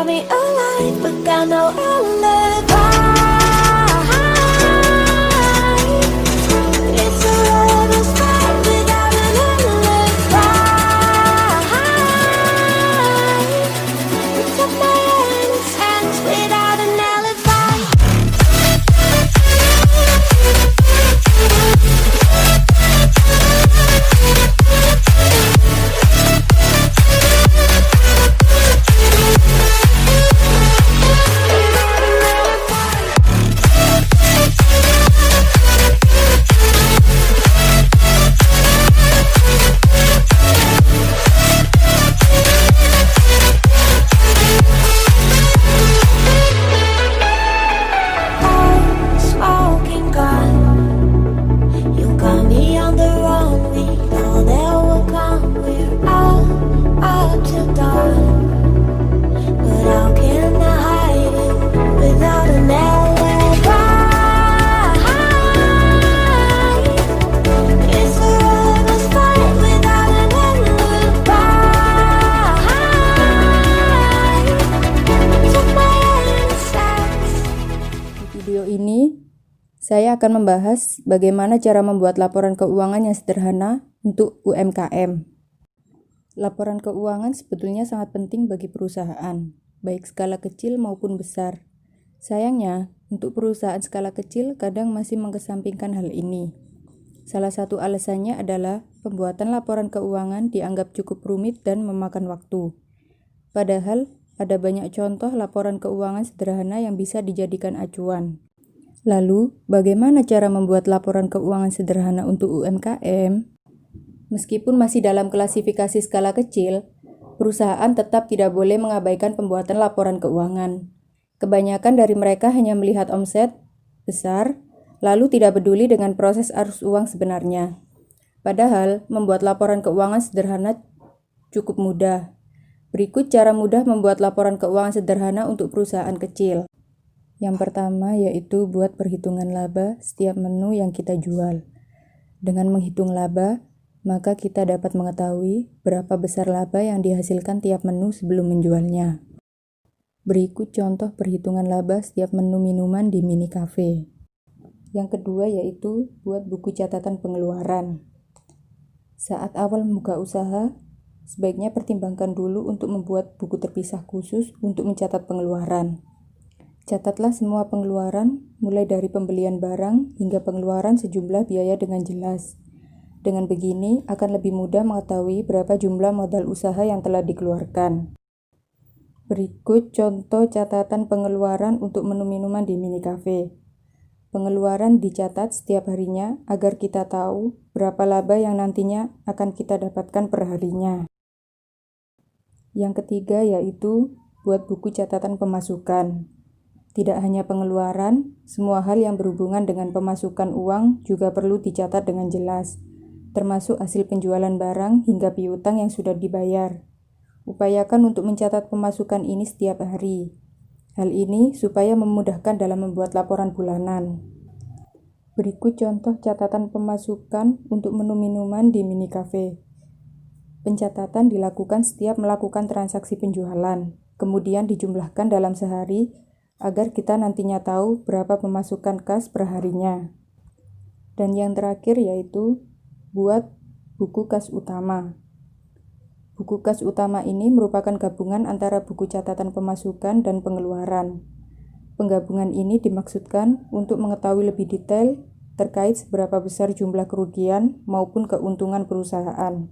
got me alive, but got no alibi. It's a lover's fight without an alibi. You took my innocence without an alibi. Smoking gun, you got me on the run. We know that will come. We're out till dawn. But how can I hide it without an alibi? It's a lover's fight without an alibi. Took my innocence. Di video ini, saya akan membahas bagaimana cara membuat laporan keuangan yang sederhana untuk UMKM. Laporan keuangan sebetulnya sangat penting bagi perusahaan, baik skala kecil maupun besar. Sayangnya, untuk perusahaan skala kecil kadang masih mengesampingkan hal ini. Salah satu alasannya adalah pembuatan laporan keuangan dianggap cukup rumit dan memakan waktu. Padahal, ada banyak contoh laporan keuangan sederhana yang bisa dijadikan acuan. Lalu, bagaimana cara membuat laporan keuangan sederhana untuk UMKM? Meskipun masih dalam klasifikasi skala kecil, perusahaan tetap tidak boleh mengabaikan pembuatan laporan keuangan. Kebanyakan dari mereka hanya melihat omset besar, lalu tidak peduli dengan proses arus uang sebenarnya. Padahal, membuat laporan keuangan sederhana cukup mudah. Berikut cara mudah membuat laporan keuangan sederhana untuk perusahaan kecil. Yang pertama yaitu buat perhitungan laba setiap menu yang kita jual. Dengan menghitung laba, maka kita dapat mengetahui berapa besar laba yang dihasilkan tiap menu sebelum menjualnya. Berikut contoh perhitungan laba setiap menu minuman di mini cafe. Yang kedua yaitu buat buku catatan pengeluaran. Saat awal membuka usaha, sebaiknya pertimbangkan dulu untuk membuat buku terpisah khusus untuk mencatat pengeluaran. Catatlah semua pengeluaran, mulai dari pembelian barang hingga pengeluaran sejumlah biaya dengan jelas. Dengan begini, akan lebih mudah mengetahui berapa jumlah modal usaha yang telah dikeluarkan. Berikut contoh catatan pengeluaran untuk menu minuman di mini cafe. Pengeluaran dicatat setiap harinya agar kita tahu berapa laba yang nantinya akan kita dapatkan per harinya. Yang ketiga yaitu buat buku catatan pemasukan. Tidak hanya pengeluaran, semua hal yang berhubungan dengan pemasukan uang juga perlu dicatat dengan jelas, termasuk hasil penjualan barang hingga piutang yang sudah dibayar. Upayakan untuk mencatat pemasukan ini setiap hari. Hal ini supaya memudahkan dalam membuat laporan bulanan. Berikut contoh catatan pemasukan untuk menu minuman di mini cafe. Pencatatan dilakukan setiap melakukan transaksi penjualan, kemudian dijumlahkan dalam sehari agar kita nantinya tahu berapa pemasukan kas per harinya. Dan yang terakhir yaitu buat buku kas utama. Buku kas utama ini merupakan gabungan antara buku catatan pemasukan dan pengeluaran. Penggabungan ini dimaksudkan untuk mengetahui lebih detail terkait seberapa besar jumlah kerugian maupun keuntungan perusahaan.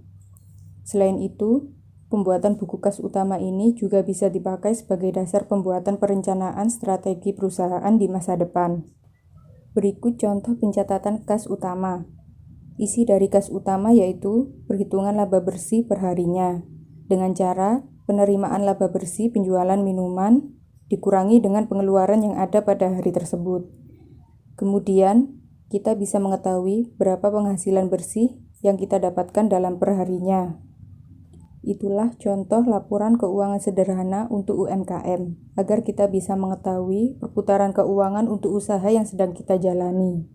Selain itu, pembuatan buku kas utama ini juga bisa dipakai sebagai dasar pembuatan perencanaan strategi perusahaan di masa depan. Berikut contoh pencatatan kas utama. Isi dari kas utama yaitu perhitungan laba bersih per harinya, dengan cara penerimaan laba bersih penjualan minuman dikurangi dengan pengeluaran yang ada pada hari tersebut. Kemudian, kita bisa mengetahui berapa penghasilan bersih yang kita dapatkan dalam perharinya. Itulah contoh laporan keuangan sederhana untuk UMKM, agar kita bisa mengetahui perputaran keuangan untuk usaha yang sedang kita jalani.